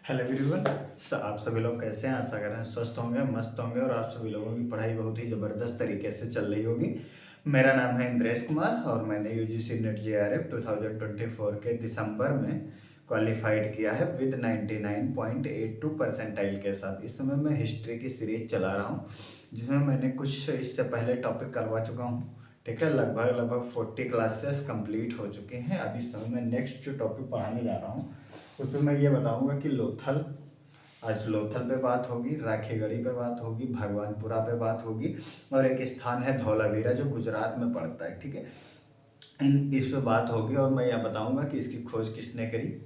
Hello everyone. आप सभी लोग कैसे हैं? आशा कर रहे हैं स्वस्थ होंगे, मस्त होंगे और आप सभी लोगों की पढ़ाई बहुत ही ज़बरदस्त तरीके से चल रही होगी। मेरा नाम है इंद्रेश कुमार और मैंने यूजीसी नेट जेआरएफ 2024 के दिसंबर में क्वालिफाइड किया है विद 99.82 परसेंटाइल के साथ। इस समय मैं हिस्ट्री की सीरीज चला रहा हूँ जिसमें मैंने कुछ इससे पहले टॉपिक करवा चुका हूँ। ठीक है, लगभग 40 क्लासेस कंप्लीट हो चुके हैं। अभी इस समय मैं नेक्स्ट जो टॉपिक पढ़ाने जा रहा हूँ उसमें मैं ये बताऊंगा कि लोथल, आज लोथल पे बात होगी, राखीगढ़ी पे बात होगी, भगवानपुरा पे बात होगी और एक स्थान है धौलावीरा जो गुजरात में पड़ता है। ठीक है, इस पे बात होगी और मैं यह बताऊंगा कि इसकी खोज किसने करी,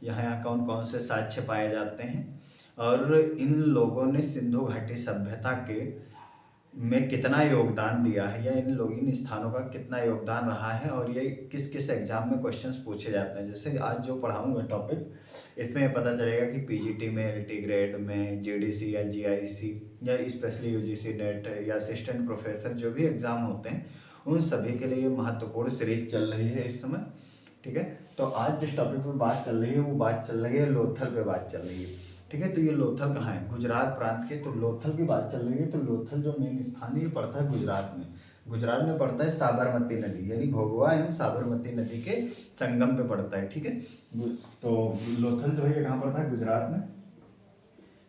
यहाँ यहाँ कौन कौन से साक्ष्य पाए जाते हैं और इन लोगों ने सिंधु घाटी सभ्यता के में कितना योगदान दिया है या इन स्थानों का कितना योगदान रहा है और ये किस किस एग्जाम में क्वेश्चंस पूछे जाते हैं। जैसे आज जो पढ़ाऊंगा टॉपिक, इसमें ये पता चलेगा कि पीजीटी में, एलटी ग्रेड में, जीडीसी या जीआईसी या स्पेशली यूजीसी नेट या असिस्टेंट प्रोफेसर जो भी एग्ज़ाम होते हैं उन सभी के लिए महत्वपूर्ण सीरीज चल रही है इस समय। ठीक है, तो आज जिस टॉपिक पर बात चल रही है वो बात चल रही है लोथल पे बात चल रही है। ठीक है, तो ये लोथल कहाँ है? गुजरात प्रांत के। तो लोथल की बात चल रही है तो लोथल जो मेन स्थान है ये पड़ता है गुजरात में। गुजरात में पड़ता है साबरमती नदी यानी भोगवा एवं साबरमती नदी के संगम पे पड़ता है। ठीक है, तो लोथल जो है ये कहाँ पड़ता है? गुजरात में।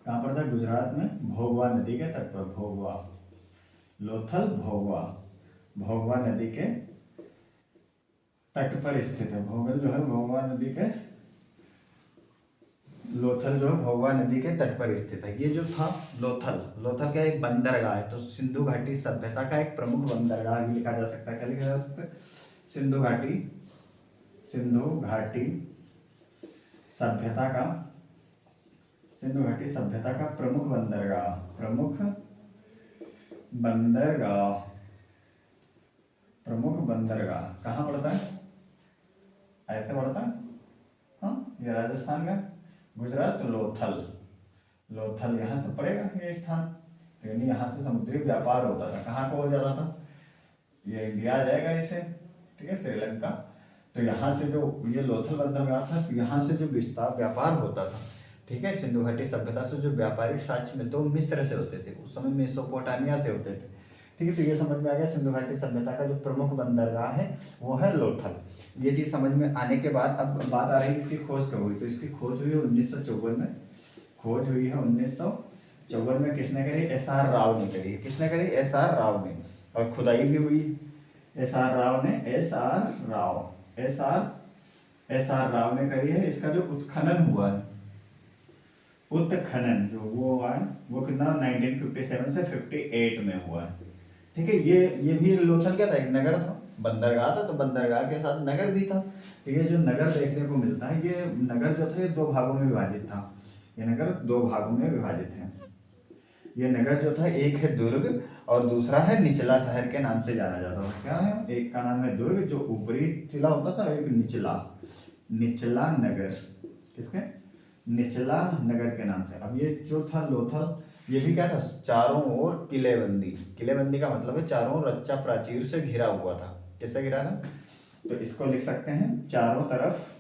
कहाँ पड़ता है? गुजरात में, भोगवा नदी के तट पर। भोगवा, लोथल भोगवा, भोगवा नदी के तट पर स्थित है। भोगल जो है भोगवा नदी के, लोथल जो है भोगवा नदी के तट पर स्थित है। ये जो था लोथल, लोथल का एक बंदरगाह है। तो सिंधु घाटी सभ्यता का एक प्रमुख बंदरगाह भी लिखा जा सकता है। क्या लिखा जा सकता है? सिंधु घाटी, सिंधु घाटी सभ्यता का, सिंधु घाटी सभ्यता का प्रमुख बंदरगाह, प्रमुख बंदरगाह, प्रमुख बंदरगाह कहाँ पड़ता है? ऐसे पड़ता है, हाँ, ये राजस्थान का, गुजरात, लोथल। लोथल यहाँ से पड़ेगा ये स्थान। तो यानी यहाँ से समुद्री व्यापार होता था। कहाँ को हो जाता था? ये इंडिया आ जाएगा इसे। ठीक है, श्रीलंका। तो यहाँ से जो ये लोथल बंदरगाह था, तो यहाँ से जो विस्तार व्यापार होता था। ठीक है, सिंधु घाटी सभ्यता से जो व्यापारिक साक्ष्य मिलते वो मिस्र से होते थे, उस समय मेसोपोटामिया से होते थे। ठीक है, तो ये समझ में आ गया सिंधु घाटी सभ्यता का जो प्रमुख बंदरगाह है वो है लोथल। ये चीज़ समझ में आने के बाद अब बात आ रही है इसकी खोज कब हुई। तो इसकी खोज हुई है 1954 में। खोज हुई है 1954 में। किसने करी? एस.आर. राव ने करी। किसने करी? एस.आर. राव ने। और खुदाई भी हुई एस.आर. राव ने, एस.आर. राव, एस.आर. राव ने करी है। इसका जो उत्खनन हुआ है, उत्खनन जो वो हुआ है वो कितना 1957 से 58 में हुआ है। ठीक है, ये भी लोथल क्या था? एक नगर था, बंदरगाह था, तो बंदरगाह के साथ नगर भी था। ठीक है, जो नगर देखने को मिलता है, ये नगर जो था ये दो भागों में विभाजित था। ये नगर दो भागों में विभाजित है। ये नगर जो था, एक है दुर्ग और दूसरा है निचला शहर के नाम से जाना जाता था। क्या है? एक का नाम है दुर्ग जो ऊपरी टिला होता था, एक निचला, निचला नगर। किसके? निचला नगर के नाम से। अब ये जो था लोथल, ये भी क्या था? चारों ओर किलेबंदी। किलेबंदी का मतलब है चारों ओर रच्चा प्राचीर से घिरा हुआ था। कैसे घिरा था? तो इसको लिख सकते हैं चारों तरफ,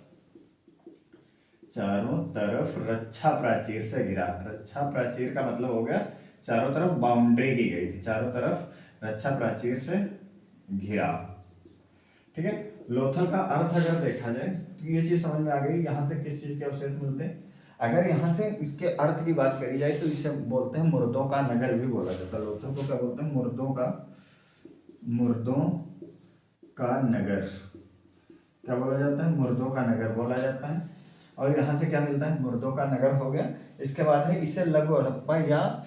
चारों तरफ रक्षा प्राचीर से घिरा। रक्षा प्राचीर का मतलब हो गया चारों तरफ बाउंड्री की गई थी, चारों तरफ रक्षा प्राचीर से घिरा। ठीक है, लोथल का अर्थ अगर देखा जाए तो ये चीज समझ में आ गई यहाँ से किस चीज के अवशेष मिलते हैं। अगर यहाँ से इसके अर्थ की बात करी जाए तो इसे बोलते हैं मुर्दों का नगर भी बोला जाता है। लोथल को क्या बोलते हैं? मुर्दों का, मुर्दों का नगर। क्या बोला जाता है? मुर्दों का नगर बोला जाता है। और यहाँ से क्या मिलता है? मुर्दों का नगर हो गया। इसके बाद है इसे लघु हड़प्पा या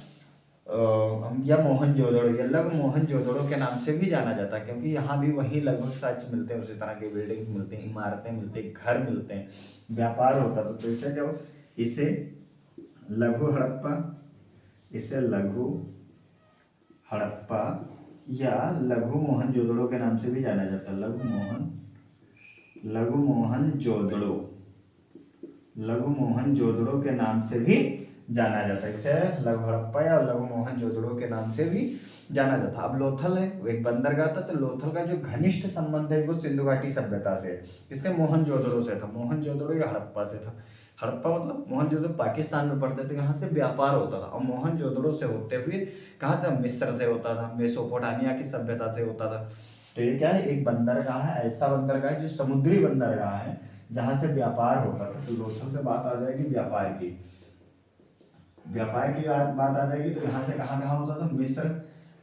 मोहनजोदड़ो या लघु मोहनजोदड़ो के नाम से भी जाना जाता है, क्योंकि यहाँ भी वही लगभग साक्ष्य मिलते हैं, उसी तरह के बिल्डिंग्स मिलते हैं, इमारतें मिलती हैं, घर मिलते हैं, व्यापार होता था। तो इसे क्या, इसे लघु हड़प्पा, इसे लघु हड़प्पा या लघु मोहनजोदड़ो के नाम से भी जाना जाता है। लघु मोहनजोदड़ो, लघु मोहनजोदड़ो के नाम से भी जाना जाता है। इसे लघु हड़प्पा या लघु मोहनजोदड़ो के नाम से भी जाना जाता। अब लोथल है, वो एक बंदरगाह था, तो लोथल का जो घनिष्ठ संबंध है वो सिंधु घाटी सभ्यता से है। इससे मोहनजोदड़ो से था। मोहनजोदड़ो या हड़प्पा से था। हड़प्पा मतलब मोहनजोदड़ो पाकिस्तान में पड़ते थे, यहाँ से व्यापार होता था। और मोहनजोदड़ो से होते हुए कहाँ से, मिस्र से होता था, मेसोपोटामिया की सभ्यता से होता था। तो ये क्या है, एक बंदरगाह है, ऐसा बंदरगाह है जो समुद्री बंदरगाह है जहाँ से व्यापार होता था। तो लोथल से बात आ जाएगी व्यापार की। व्यापार की बात आ जाएगी तो यहाँ से कहाँ कहाँ होता था, मिस्र,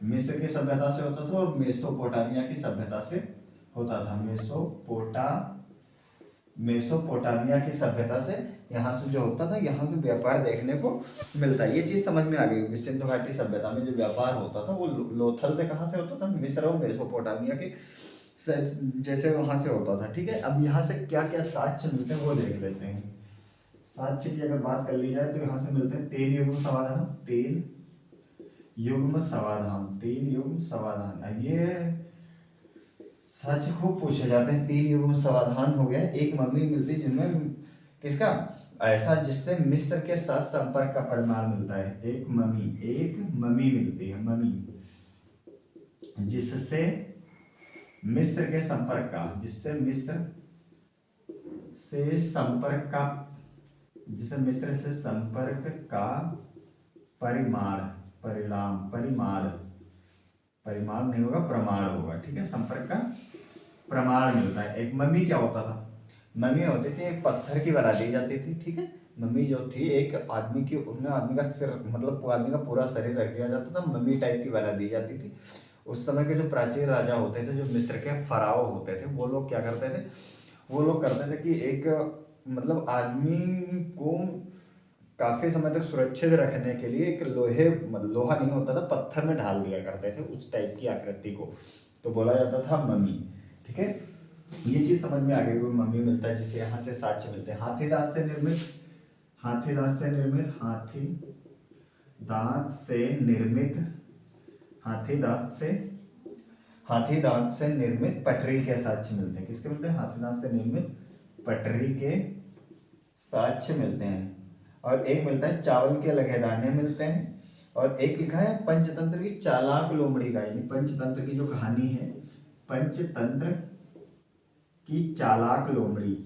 मिस्र की सभ्यता से होता था और मेसोपोटामिया की सभ्यता से होता था। मेसोपोटामिया की सभ्यता से यहाँ से जो होता था, यहाँ से व्यापार देखने को मिलता है। ये चीज समझ में आ गई होगी। सिंधु घाटी सभ्यता में जो व्यापार होता था वो लोथल से कहाँ से होता था, मिस्र और मेसोपोटामिया के जैसे वहां से होता था। ठीक है, अब यहाँ से क्या क्या साक्ष्य मिलते हैं वो देख लेते हैं। साक्ष्य की अगर बात कर ली जाए तो यहाँ से मिलते हैं तीन युग्म समाधान, तीन युग्म समाधान। अब ये साक्ष्य खूब पूछे जाते हैं। तीन युग्म समाधान हो गया। एक मम्मी मिलती है जिनमें किसका, ऐसा जिससे मिस्र के साथ संपर्क का प्रमाण मिलता है। एक मम्मी मिलती है, मम्मी जिससे मिस्र के संपर्क का, जिससे मिस्र से संपर्क का, जिसे मिस्र से संपर्क का परिमाण नहीं होगा, प्रमाण होगा। ठीक है, संपर्क का प्रमाण मिलता है। एक मम्मी क्या होता था, मम्मी होती थी एक पत्थर की बना दी जाती थी। ठीक है, मम्मी जो थी एक आदमी की, उसमें आदमी का सिर मतलब आदमी का पूरा शरीर रख दिया जाता था, मम्मी टाइप की बना दी जाती थी। उस समय के जो प्राचीन राजा होते थे, जो मिस्र के फराओ होते थे, वो लोग क्या करते थे, वो लोग करते थे कि एक मतलब आदमी को काफी समय तक सुरक्षित रखने के लिए एक लोहा नहीं होता था, पत्थर में ढाल दिया करते थे उस टाइप की आकृति को, तो बोला जाता था मम्मी। ठीक है, ये चीज समझ में आ गई। कोई मम्मी मिलता है जिससे यहाँ से साक्ष्य मिलते हैं। हाथी दांत से निर्मित, हाथी दांत से निर्मित, हाथी दांत से निर्मित पटरी के साक्ष्य मिलते हैं। किसके मिलते हैं, हाथी दांत से निर्मित पटरी के साक्ष्य मिलते हैं। और एक मिलता है चावल के लगे दाने मिलते हैं। और एक लिखा है पंचतंत्र की चालाक लोमड़ी का, यानी पंचतंत्र की जो कहानी है, पंचतंत्र की चालाक लोमड़ी,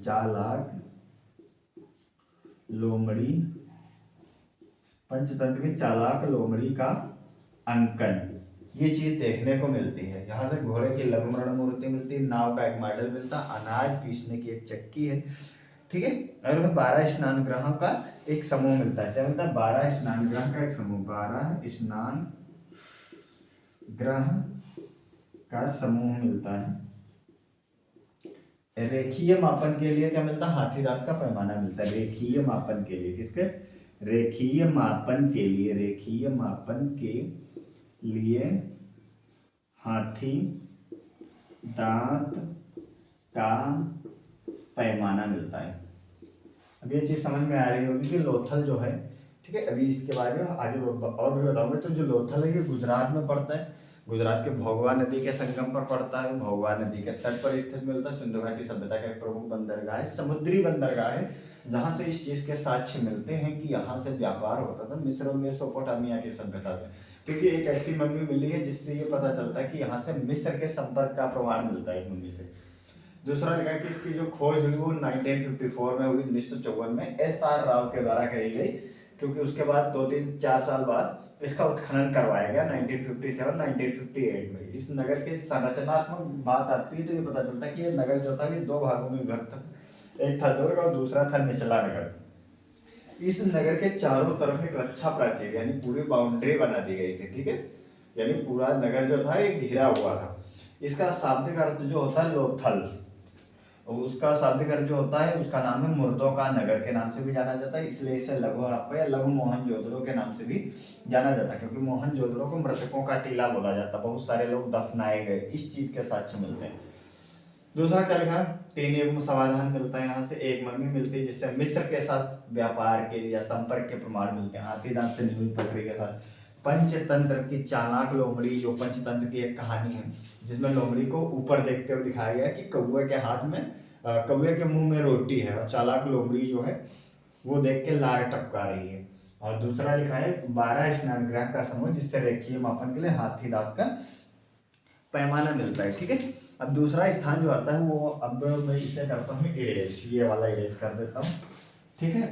पंचतंत्र की चालाक लोमड़ी का अंकन, ये चीज देखने को मिलती है। यहाँ से घोड़े की लघुमरण मूर्ति मिलती है, नाव का एक मॉडल मिलता है, अनाज पीसने की एक चक्की है। ठीक है, और 12 स्नान ग्रहों का एक समूह मिलता है। क्या मिलता है, 12 स्नान ग्रह का एक समूह, 12 स्नान ग्रह का समूह मिलता है। रेखीय मापन के लिए क्या मिलता है, हाथी दांत का पैमाना मिलता है। रेखीय मापन के लिए, किसके, रेखीय मापन के लिए हाथी दांत का पैमाना मिलता है। अब ये चीज समझ में आ रही होगी कि लोथल जो है, ठीक है, अभी इसके बारे में आगे और भी बताऊंगा। तो जो लोथल है ये गुजरात में पड़ता है, गुजरात के भोगवा नदी के संगम पर पड़ता है। भोगवा नदी के तट पर स्थित मिलता है। सिंधु घाटी सभ्यता का एक प्रमुख बंदरगाह है, समुद्री बंदरगाह है, जहां से इस चीज के साक्ष्य मिलते हैं कि यहाँ से व्यापार होता था मिस्र और मेसोपोटामिया की सभ्यता से। क्योंकि एक ऐसी मम्मी मिली है जिससे ये पता चलता है कि यहाँ से मिस्र के संपर्क का प्रमाण मिलता है मम्मी से। दूसरा लगा कि इसकी जो खोज हुई वो 1954 में हुई, 1954 में SR राव के द्वारा करी गई। क्योंकि उसके बाद 2-3-4 साल बाद इसका उत्खनन करवाया गया 1957-1958 में। इस नगर के संरचनात्मक बात आती है तो ये पता चलता है कि ये नगर जो था ये 2 भागों में विभक्त था, एक था दुर्ग और दूसरा था निचला नगर। इस नगर के चारों तरफ एक रक्षा प्राचीर यानी पूरी बाउंड्री बना दी गई थी। ठीक है, यानी पूरा नगर जो था एक घिरा हुआ था। इसका शाब्दिक अर्थ जो होता है लोथल, और उसका शाब्दिक अर्थ जो होता है उसका नाम है मुर्दों का नगर के नाम से भी जाना जाता है। इसलिए इसे लघु हड़प्पा या लघु मोहनजोदड़ो के नाम से भी जाना जाता है, क्योंकि मोहनजोदड़ो को मृतकों का टीला बोला जाता है, बहुत सारे लोग दफनाए गए, इस चीज के साक्ष्य मिलते हैं। दूसरा क्या लिखा, 3 युग्म समाधान मिलता है। यहाँ से एक मम्मी मिलती है जिससे मिस्र के साथ व्यापार के या संपर्क के प्रमाण मिलते हैं, हाथी दांत से निर्मित पटरी के साथ। पंचतंत्र की चालाक लोमड़ी, जो पंचतंत्र की एक कहानी है जिसमें लोमड़ी को ऊपर देखते हुए दिखाया गया कि कौवे के हाथ में कौवे के मुंह में रोटी है, और चालाक लोमड़ी जो है वो देख के लार टपका रही है। और दूसरा लिखा है 12 स्नानगृह का समूह जिससे रेखीय मापन के लिए हाथी दांत का पैमाना मिलता है। ठीक है, अब दूसरा स्थान जो आता है वो, अब मैं इसे करता हूँ इरेज, ये वाला इरेज कर देता हूँ। ठीक है,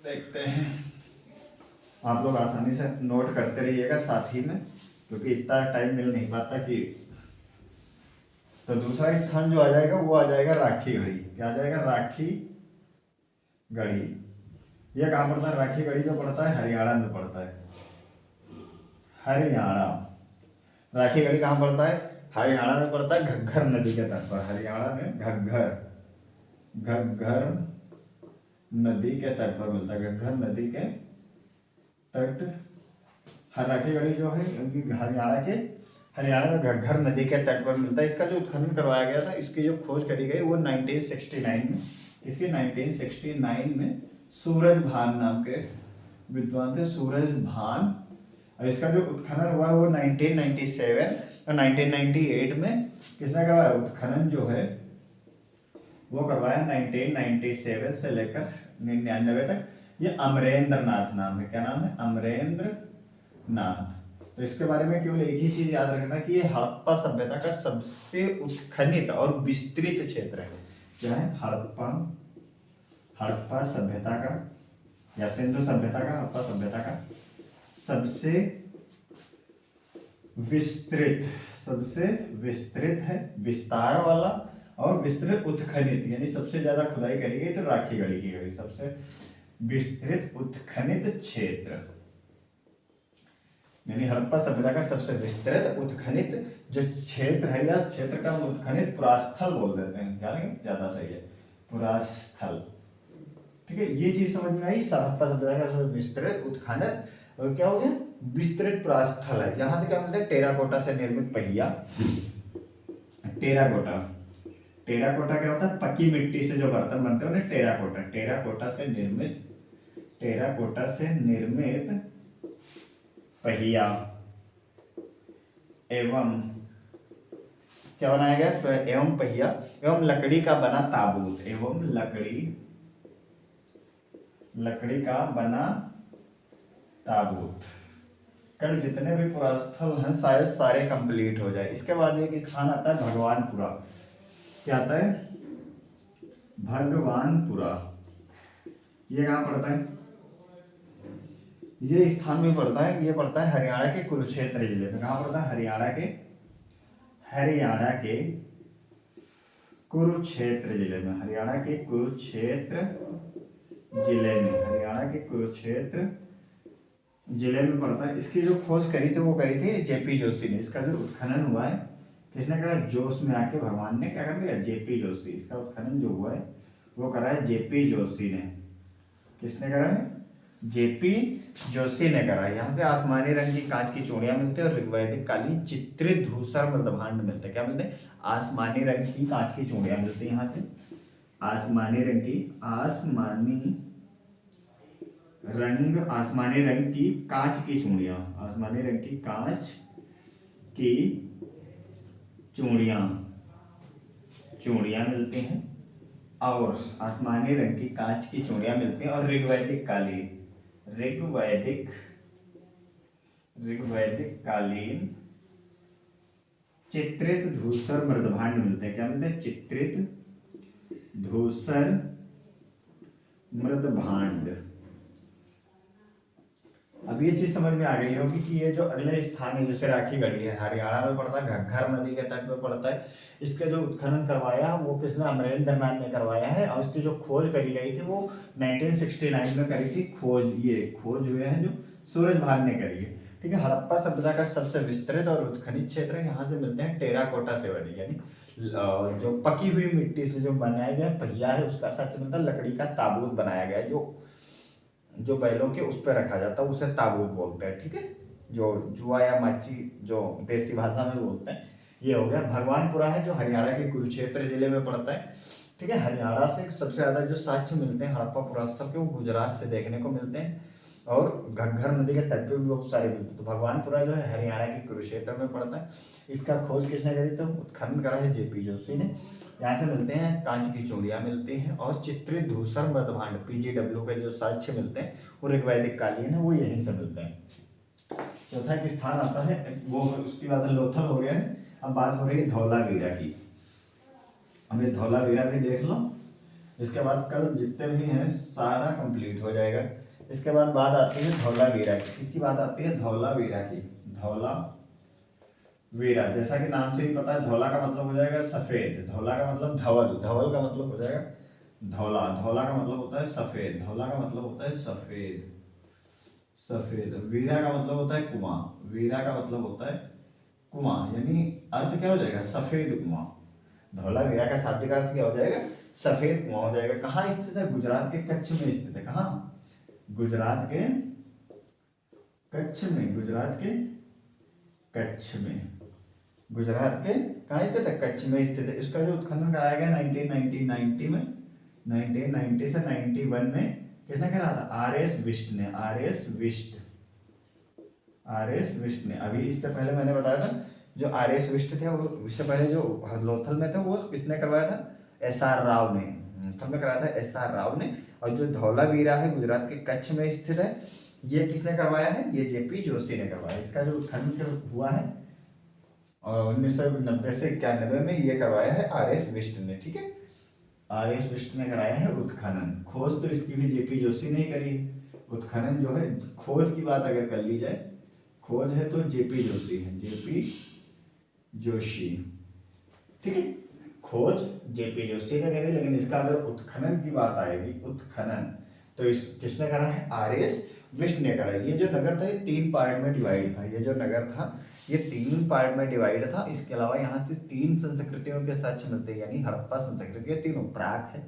देखते हैं, आप लोग आसानी से नोट करते रहिएगा साथ ही में, क्योंकि इतना टाइम मिल नहीं पाता कि। तो दूसरा स्थान जो आ जाएगा वो आ जाएगा राखी गढ़ी। क्या आ जाएगा? राखी गढ़ी। ये कहाँ पड़ता है? राखी गढ़ी जो पड़ता है हरियाणा में पड़ता है, हरियाणा। राखी गढ़ी कहाँ पड़ता है? हरियाणा में पड़ता है, घग्गर नदी के तट पर। हरियाणा में घग्गर नदी के तट पर मिलता है, घग्गर नदी के तट। राखी गढ़ी जो है हरियाणा में घग्गर नदी के तट पर मिलता है। इसका जो उत्खनन करवाया गया था, इसकी जो खोज करी गई वो 1969 में, इसके 1969 में सूरज भान नाम के विद्वान थे, सूरज भान। और इसका जो उत्खनन हुआ है वो 1997 और 1998 में किसने करवाया? उत्खनन जो है वो करवाया 1997 से लेकर 99 तक। ये अमरेंद्र नाथ नाम है। क्या नाम है? अमरेंद्र नाथ। तो इसके बारे में केवल एक ही चीज याद रखना कि ये हड़प्पा सभ्यता का सबसे उत्खनित और विस्तृत क्षेत्र है। क्या है? हड़प्पा सभ्यता का या सिंधु सभ्यता का, हड़प्पा सभ्यता का सबसे विस्तृत है, विस्तार वाला और विस्तृत उत्खनित, यानी सबसे ज्यादा खुदाई करी गई तो राखी गढ़ी की गई। सबसे विस्तृत उत्खनित क्षेत्र, यानी हड़प्पा सभ्यता का सबसे विस्तृत उत्खनित जो क्षेत्र है, या क्षेत्र का उत्खनित पुरास्थल बोल देते हैं। क्या लगे? ज्यादा सही है, पुरास्थल। ठीक है, ये चीज समझ में आई। हड़प्पा सभ्यता का सबसे विस्तृत उत्खनन और क्या हो गया? विस्तृत पुरास्थल है। यहाँ से क्या मिलता है? टेराकोटा से निर्मित पहिया। टेराकोटा क्या होता है? पक्की मिट्टी से जो बर्तन बनते हैं उन्हें टेराकोटा से निर्मित पहिया एवं क्या बनाया गया? तो एवं पहिया एवं लकड़ी का बना ताबूत, एवं लकड़ी का बना ताबूत। कल जितने भी पुरास्थल हैं शायद सारे कंप्लीट हो जाए। इसके बाद एक स्थान आता है भगवानपुरा। क्या आता है? भगवानपुरा। ये कहाँ पड़ता है? ये स्थान में पड़ता है, ये पड़ता है हरियाणा के कुरुक्षेत्र जिले में। कहाँ पड़ता है? हरियाणा के कुरुक्षेत्र जिले में। हरियाणा के कुरुक्षेत्र जिले में पड़ता है। इसकी जो खोज करी थी वो करी थी जेपी जोशी ने। इसका जो उत्खनन हुआ है किसने करा? जोश में आके भगवान ने क्या कर दिया? जेपी जोशी। इसका उत्खनन जो हुआ है वो करा है जेपी जोशी ने। किसने करा है? जेपी जोशी ने करा है। यहाँ से आसमानी रंग की कांच की चूड़ियां मिलती है और ऋग्वैदिक कालीन चित्रित धूसर मृदभांड मिलते हैं। क्या मिलते हैं? आसमानी रंग की कांच की चूड़ियां मिलती है। यहाँ से आसमानी रंग की कांच की चूड़ियां, आसमानी रंग की कांच की चूड़ियां मिलती हैं, और आसमानी रंग की कांच की चूड़ियां मिलती हैं। और ऋग्वैदिक कालीन चित्रित धूसर मृदभांड मिलते हैं। क्या मिलते हैं? चित्रित धूसर मृदभांड। अब ये चीज समझ में आ गई होगी कि ये जो अगले स्थान है, जैसे राखी गढ़ी है, हरियाणा में पड़ता है, घग्गर नदी के तट पे पड़ता है। इसके जो उत्खनन करवाया वो किसने? अमरेंद्र नाथ ने करवाया है। और इसकी जो खोज करी गई थी वो 1969 में करी थी। खोज हुए हैं जो सूरज भान ने करी है। ठीक है, हड़प्पा सभ्यता का सबसे विस्तृत और उत्खनित क्षेत्र है। यहाँ से मिलते हैं टेराकोटा से बनी, यानी जो पकी हुई मिट्टी से जो बनाया गया पहिया है उसका साथ मिलता है। लकड़ी का ताबूत बनाया गया है जो बैलों के उस पर रखा जाता है, उसे ताबूत बोलते हैं। ठीक है, जो जुआ या माची जो देसी भाषा में बोलते हैं। ये हो गया। भगवानपुरा है जो हरियाणा के कुरुक्षेत्र जिले में पड़ता है। ठीक है, हरियाणा से सबसे ज्यादा जो साक्ष्य मिलते हैं हड़प्पा पुरास्थल के वो गुजरात से देखने को मिलते हैं, और घग्गर नदी के तट पे भी बहुत सारे मिलते हैं। तो भगवानपुरा जो है हरियाणा के कुरुक्षेत्र में पड़ता है। इसका खोज किसने करी? तो उत्खनन करा है जेपी जोशी ने। यहाँ से मिलते हैं कांच की चूड़ियाँ मिलती हैं और चित्रित धूसर मृदभांड PGW के जो साक्ष्य मिलते हैं और एक वैदिक कालीन है वो यहीं से मिलते हैं। चौथा एक स्थान आता है वो उसकी बात लोथल हो गया है। अब बात हो रही है धौलावीरा की। अब ये धौलावीरा भी देख लो, इसके बाद कल जितने भी हैं सारा कंप्लीट हो जाएगा। इसके बाद बात आती है धौलावीरा की। किसकी बात आती है? धौलावीरा की। धौलावीरा जैसा कि नाम से ही पता है, धौला का मतलब हो जाएगा सफेद, धौला का मतलब धवल, धवल का मतलब हो जाएगा धौला, धौला का मतलब होता है सफेद, धौला का मतलब होता है सफेद, सफेद। वीरा का मतलब होता है कुआं, वीरा का मतलब होता है कुआं, यानी अर्थ क्या हो जाएगा? सफेद कुआं। धौलावीरा का शाब्दिक अर्थ क्या हो जाएगा? सफेद कुआं हो जाएगा। कहाँ स्थित है? गुजरात के कच्छ में स्थित है। कहाँ? गुजरात के कच्छ में, गुजरात के कच्छ में, गुजरात के कहाँ स्थित है? कच्छ में स्थित है। इसका जो उत्खनन कराया गया 1990 में, 1990 से 91 में किसने करा था? RS विष्ट ने, RS विष्ट, RS विष्ट ने। अभी इससे पहले मैंने बताया था जो RS विष्ट थे वो, उससे पहले जो लोथल में थे वो किसने करवाया था? SR राव ने, लोथल में कराया था SR राव ने। और जो धौलावीरा है गुजरात के कच्छ में स्थित है, ये किसने करवाया है? ये JP जोशी ने करवाया। इसका जो उत्खनन हुआ है और 1990 से 91 में ये करवाया है RS विष्ट ने। ठीक है, RS विष्ट ने कराया है उत्खनन। खोज तो इसकी भी JP जोशी ने ही करी है। उत्खनन जो है, खोज की बात अगर कर ली जाए, खोज है तो JP जोशी है, JP जोशी। ठीक है, खोज JP जोशी ने करी, लेकिन इसका अगर उत्खनन की बात आएगी, उत्खनन, तो इस किसने करा है? RS विष्ट ने करा। ये जो नगर था ये 3 पार्ट में डिवाइड था। ये जो नगर था ये 3 पार्ट में डिवाइड था। इसके अलावा यहाँ से 3 संस्कृतियों के साक्ष्य मिलते हैं, यानी हड़प्पा संस्कृति के तीनों, प्राक है,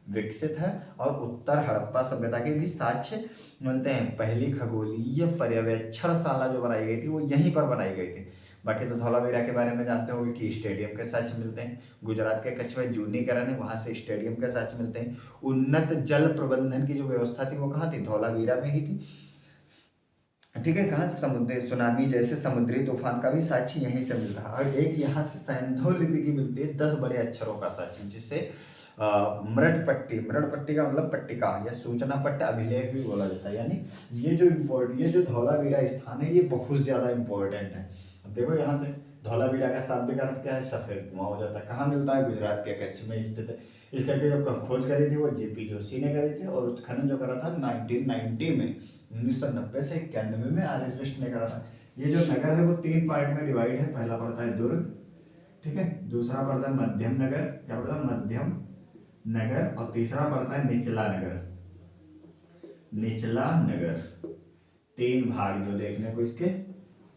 विकसित है और उत्तर हड़प्पा सभ्यता के भी साक्ष्य मिलते हैं। पहली खगोलीय पर्यवेक्षणशाला जो बनाई गई थी वो यहीं पर बनाई गई थी। बाकी तो धौलावीरा के बारे में जानते होंगे कि स्टेडियम के साक्ष्य मिलते हैं। गुजरात के कच्छ में जूनीकरण है, वहां से स्टेडियम के साक्ष्य मिलते हैं। उन्नत जल प्रबंधन की जो व्यवस्था थी वो कहाँ थी? धौलावीरा में ही थी। ठीक है, कहाँ? समुद्र सुनामी जैसे समुद्री तूफान का भी साक्ष्य यहीं से मिलता है। और एक यहाँ से सैंधव लिपि की मिलती है 10 बड़े अक्षरों का साक्ष्य, जिसे मृड पट्टी, मृड पट्टी का मतलब पट्टिका या सूचना पट्ट अभिलेख भी बोला जाता है। यानी ये जो धौलावीरा स्थान है ये बहुत ज्यादा इंपॉर्टेंट है। अब देखो यहाँ से धौलावीरा का शाब्दिक अर्थ क्या है? सफेद कुआं हो जाता है। कहाँ मिलता है? गुजरात के कच्छ में स्थित है। इसका जो खोज करी थी वो JP जोशी ने करी थी और उत्खनन जो करा था 1990 में, 1990 से 91 में RS विष्ट ने करा था। ये जो नगर है वो 3 पार्ट में डिवाइड है। पहला पड़ता है दुर्ग, ठीक है, दूसरा पड़ता है मध्यम नगर, क्या पड़ता है? मध्यम नगर, और तीसरा पड़ता है निचला नगर, निचला नगर। 3 भाग जो देखने को इसके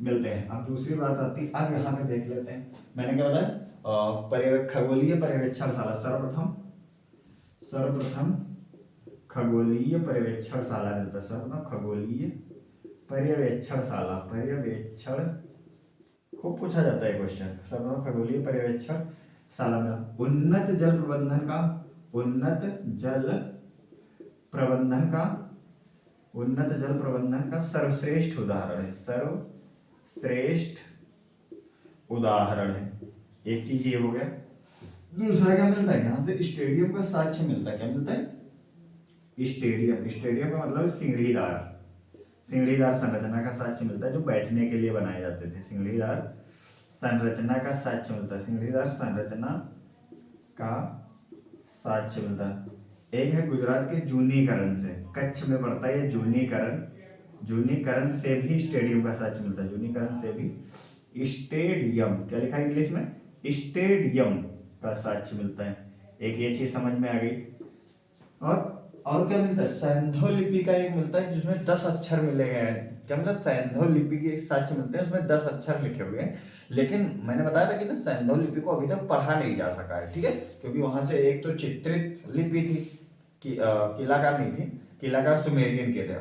मिलते हैं। अब दूसरी बात आती है, अब यहाँ पे देख लेते हैं मैंने क्या बताया, खगोलीय पर्यवेक्षणशाला। सर्वप्रथम खगोलीय पर्यवेक्षणशाला मिलता है। सर्वप्रथम खगोलीय पर्यवेक्षणशाला, पर्यवेक्षण खूब पूछा जाता है क्वेश्चन। सर्वप्रथम खगोलीय पर्यवेक्षणशाला में उन्नत जल प्रबंधन का, उन्नत जल प्रबंधन का, उन्नत जल प्रबंधन का सर्वश्रेष्ठ उदाहरण है, सर्वश्रेष्ठ उदाहरण है। एक चीज ये हो गया। दूसरा क्या मिलता है? यहाँ से स्टेडियम का साक्ष्य मिलता है। क्या मिलता है? स्टेडियम, स्टेडियम का मतलब सीढ़ीदार, सीढ़ीदार संरचना का साक्ष्य मिलता है जो बैठने के लिए बनाए जाते थे। सीढ़ीदार संरचना का साक्ष्य मिलता है, सीढ़ीदार संरचना का साक्ष्य मिलता है। एक है गुजरात के जूनीकरण से, कच्छ में पड़ता है ये जूनीकरण, जूनीकरण से भी स्टेडियम का साक्ष्य मिलता है। जूनीकरण से भी स्टेडियम, क्या लिखा है इंग्लिश में? स्टेडियम का साक्ष्य मिलता है। एक ये चीज समझ में आ गई। और क्या मिलता है? सैंधव लिपि का एक मिलता है जिसमें 10 अक्षर मिले गए हैं। क्या मतलब? सैंधव लिपि के एक साक्ष्य मिलते हैं उसमें 10 अक्षर लिखे हुए हैं। लेकिन मैंने बताया था कि ना सैंधव लिपि को अभी तक पढ़ा नहीं जा सका है। ठीक है, क्योंकि वहां से एक तो चित्रित लिपि थी कि किलाकार नहीं थी, किलाकार सुमेरियन के थे,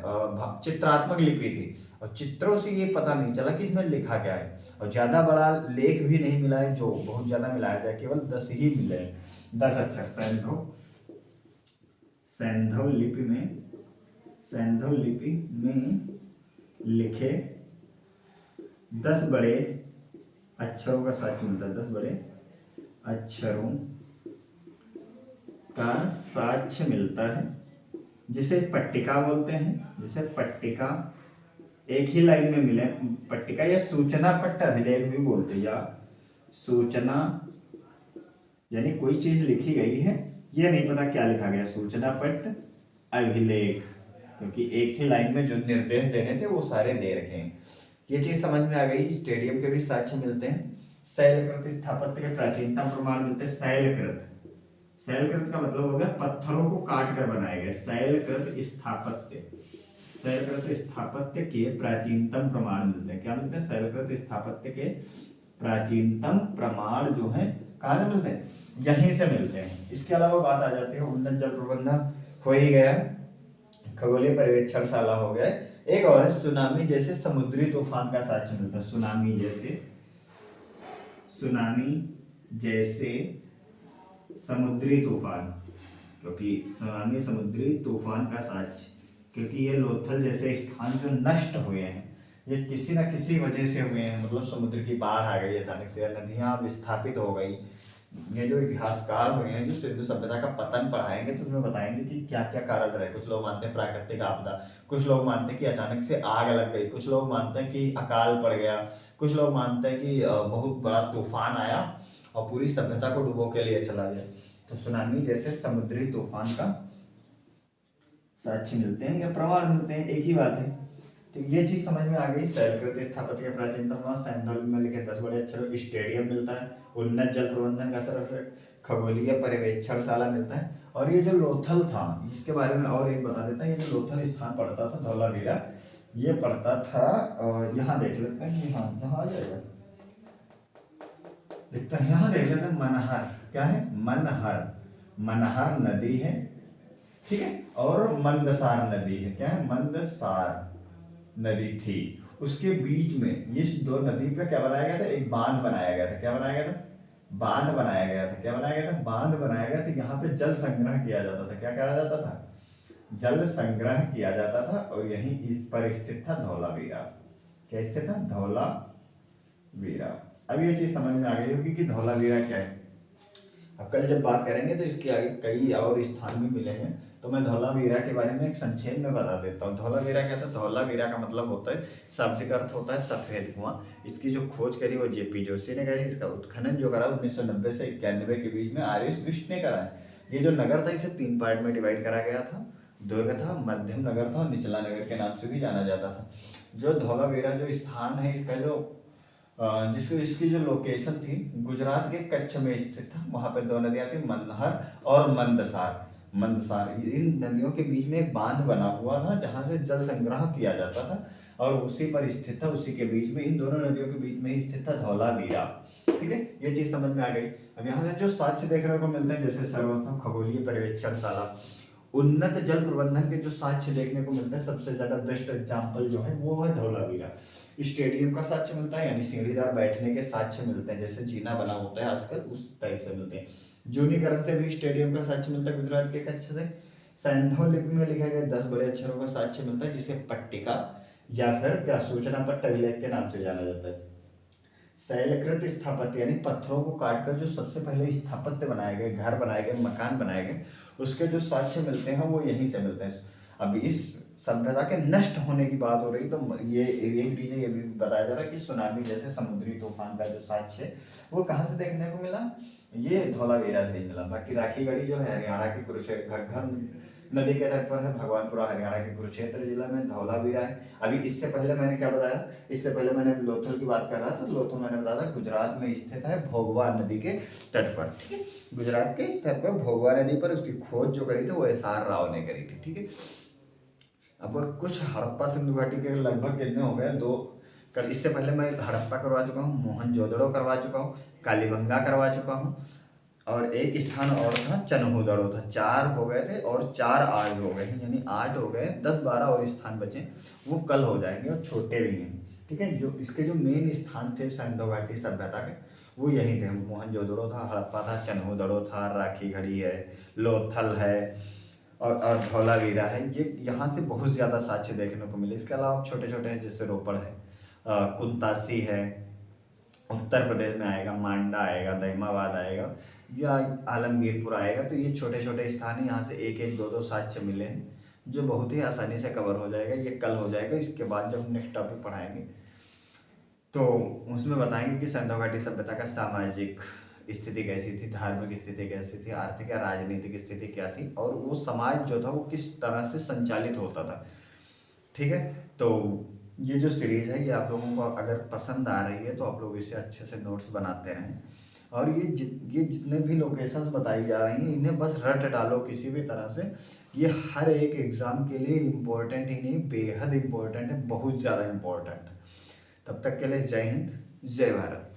चित्रात्मक लिपि थी और चित्रों से ये पता नहीं चला कि इसमें लिखा क्या है। और ज्यादा बड़ा लेख भी नहीं मिला है जो बहुत ज्यादा मिलाया जाए, केवल 10 ही मिले हैं, 10 अक्षर। सैंधव लिपि में, सैंधव लिपि में लिखे 10 बड़े अक्षरों का साक्ष्य मिलता है, 10 बड़े अक्षरों का साक्ष्य मिलता है, जिसे पट्टिका बोलते हैं, जिसे पट्टिका एक ही लाइन में मिले, पट्टिका या सूचना पट्ट अभिलेख भी बोलते हैं, या सूचना यानी कोई चीज लिखी गई है, ये नहीं पता क्या लिखा गया, सूचना पट्ट अभिलेख, क्योंकि एक ही लाइन में जो निर्देश देने थे वो सारे दे रखे हैं। ये चीज समझ में आ गई। स्टेडियम के भी साक्ष्य मिलते हैं। शैलकृत स्थापत्य के प्राचीनतम प्रमाण मिलते हैं। शैलकृत, शैलकृत का मतलब हो गया पत्थरों को काट कर बनाए गए। शैलकृत स्थापत्य, शैलकृत स्थापत्य के प्राचीनतम प्रमाण मिलते हैं। क्या मिलते हैं? शैलकृत स्थापत्य के प्राचीनतम प्रमाण जो है कहाँ से मिलते हैं? यहीं से मिलते हैं। इसके अलावा बात आ जाती है उन्नत जल प्रबंधन हो ही गया, खगोलीय पर्यवेक्षणशाला हो गया, एक और है सुनामी जैसे समुद्री तूफान का साक्ष्य मिलता है। सुनामी जैसे, सुनामी जैसे समुद्री तूफान, क्योंकि सुनामी समुद्री तूफान का साक्ष्य, क्योंकि ये लोथल जैसे स्थान जो नष्ट हुए हैं ये किसी न किसी वजह से हुए हैं। मतलब समुद्र की बाढ़ आ गई अचानक से, नदियां विस्थापित हो गई। ये जो इतिहासकार हुए हैं जो सिंधु सभ्यता का पतन पढ़ाएंगे तो उसमें बताएंगे कि क्या क्या कारण रहे। कुछ लोग मानते हैं प्राकृतिक आपदा, कुछ लोग मानते हैं कि अचानक से आग लग गई, कुछ लोग मानते हैं कि अकाल पड़ गया, कुछ लोग मानते हैं कि बहुत बड़ा तूफान आया और पूरी सभ्यता को डुबो के लिए चला गया। तो सुनामी जैसे समुद्री तूफान का साक्ष्य मिलते हैं या प्रमाण मिलते हैं, एक ही बात है। तो ये चीज समझ में आ गई। शैलकृत स्थापत्य के प्राचीनतम सैंधव में लिखे 10 बड़े अक्षरों, स्टेडियम मिलता है, उन्नत जल प्रबंधन का सर्वश्रेष्ठ खगोलीय पर्यवेक्षणशाला मिलता है। और ये जो लोथल था इसके बारे में और एक बता देता है। ये जो लोथल स्थान पड़ता था धौलावीरा, ये पड़ता था यहाँ देख लेते हैं, यहाँ यहाँ आ जाएगा, देखते हैं, यहाँ देख लेते हैं, मनहर। क्या है? मनहर, मनहर नदी है, ठीक है, और मंदसार नदी है। क्या है? मंदसार नदी थी, उसके बीच में इस दो नदी पे क्या बनाया गया था? एक बांध बनाया गया था। क्या बनाया गया था? बांध बनाया गया था। क्या बनाया गया था? बांध बनाया गया था। यहाँ पे जल संग्रह किया जाता था। क्या करा जाता था? जल संग्रह किया जाता था। और यहीं इस पर स्थित था धौलावीरा। क्या स्थित था? धौलावीरा। अब ये चीज समझ में आ गई होगी कि धौलावीरा क्या है। अब कल जब बात करेंगे तो इसके आगे कई और स्थान भी मिलेंगे, तो मैं धौलावीरा के बारे में एक संक्षेप में बता देता हूँ। धौलावीरा क्या था? धौलावीरा का मतलब होता है, शाब्दिक अर्थ होता है सफेद कुआं। इसकी जो खोज करी वो जेपी जोशी ने करी। इसका उत्खनन जो करा 1990 से 91 के बीच में आर्यस विष्ट ने करा है। ये जो नगर था इसे 3 पार्ट में डिवाइड करा गया था। दुर्ग था, मध्यम नगर था और निचला नगर के नाम से भी जाना जाता था। जो धौलावीरा जो स्थान है इसका जो जिसकी इसकी जो लोकेशन थी गुजरात के कच्छ में स्थित था। वहां पे 2 नदियां थी, मनहर और मंदसार। मंदसार, इन नदियों के बीच में एक बांध बना हुआ था जहां से जल संग्रह किया जाता था और उसी पर स्थित था। उसी के बीच में, इन दोनों नदियों के बीच में ही स्थित था धौलावीरा। ठीक है, ये चीज समझ में आ गई। अब यहाँ से जो साक्ष्य देखने को मिलते हैं, जैसे सर्वप्रथम खगोलीय पर्यवेक्षणशाला, उन्नत जल प्रबंधन के जो साक्ष्य देखने को मिलते हैं, सबसे ज्यादा बेस्ट एग्जाम्पल जो है वो है धौलावीरा। स्टेडियम का साक्ष्य मिलता है, यानी सीढ़ीदार बैठने के साक्ष्य मिलते हैं, जैसे जीना बना होता है आजकल उस टाइप से मिलते हैं। जूनीकरण से भी स्टेडियम का साक्ष्य मिलता है गुजरात के कच्छ से। सैंधव लिपि में लिखा गया 10 बड़े अक्षरों का साक्ष्य मिलता है, जिसे पट्टिका या फिर क्या सूचना पट्ट अभिलेख के नाम से जाना जाता है। शैलकृत स्थापत्य यानी पत्थरों को काटकर जो सबसे पहले स्थापत्य बनाए गए, घर बनाए गए, मकान बनाए गए, उसके जो साक्ष्य मिलते हैं वो यहीं से मिलते हैं। अब इस सभ्यता के नष्ट होने की बात हो रही, तो ये एक रीजन ये भी बताया जा रहा है कि सुनामी जैसे समुद्री तूफान का जो साक्ष्य है वो कहाँ से देखने को मिला? ये धौलावीरा से ही मिला। बाकी राखीगढ़ी जो है हरियाणा के कुरुक्षेत्र, घग्गर नदी के तट पर है, भगवानपुरा हरियाणा के कुरुक्षेत्र जिला में धौलावीरा है। अभी इससे पहले मैंने क्या बताया? इससे पहले मैंने लोथल की बात कर रहा था। लोथल मैंने बताया था गुजरात में स्थित है, भोगवा नदी के तट पर। ठीक है, गुजरात के स्तर पर भोगवा नदी पर उसकी खोज जो करी थी वो SR राव ने करी थी। ठीक है, अब कुछ हड़प्पा सिंधु घाटी के लगभग कितने हो गए? 2। कल इससे पहले मैं हड़प्पा करवा चुका हूँ, मोहनजोदड़ो करवा चुका हूँ, कालीबंगा करवा चुका हूँ, और एक स्थान और था चन्हूदड़ो था। 4 हो गए थे और 4 आज हो गए हैं, यानी 8 हो गए। 10-12 और स्थान बचे, वो कल हो जाएंगे और छोटे भी हैं। ठीक है, जो इसके जो मेन स्थान थे सिंधु घाटी सभ्यता के वो यहीं थे। मोहनजोदड़ो था, हड़प्पा था, चन्हूदड़ो था, राखीगढ़ी है, लोथल है और धौलावीरा है। ये यहाँ से बहुत ज़्यादा साक्ष्य देखने को मिले। इसके अलावा छोटे छोटे हैं, जैसे रोपड़ है, कुंतासी है, उत्तर प्रदेश में आएगा, मांडा आएगा, दहिमाबाद आएगा या आलमगीरपुर आएगा। तो ये छोटे छोटे स्थान हैं, यहाँ से एक एक दो दो साक्ष्य मिले हैं जो बहुत ही आसानी से कवर हो जाएगा। ये कल हो जाएगा, इसके बाद जब हम नेक्स्ट टॉपिक पढ़ाएंगे तो उसमें बताएंगे कि सिंधु घाटी सभ्यता का सामाजिक स्थिति कैसी थी, धार्मिक स्थिति कैसी थी, आर्थिक या राजनीतिक स्थिति क्या थी, और वो समाज जो था वो किस तरह से संचालित होता था। ठीक है, तो ये जो सीरीज है ये आप लोगों को अगर पसंद आ रही है तो आप लोग इसे अच्छे से नोट्स बनाते रहें। और ये जितने भी लोकेशंस बताई जा रही हैं इन्हें बस रट डालो किसी भी तरह से। ये हर एक एग्ज़ाम के लिए इम्पोर्टेंट ही नहीं, बेहद इम्पोर्टेंट है, बहुत ज़्यादा इम्पोर्टेंट है। तब तक के लिए जय हिंद, जय भारत।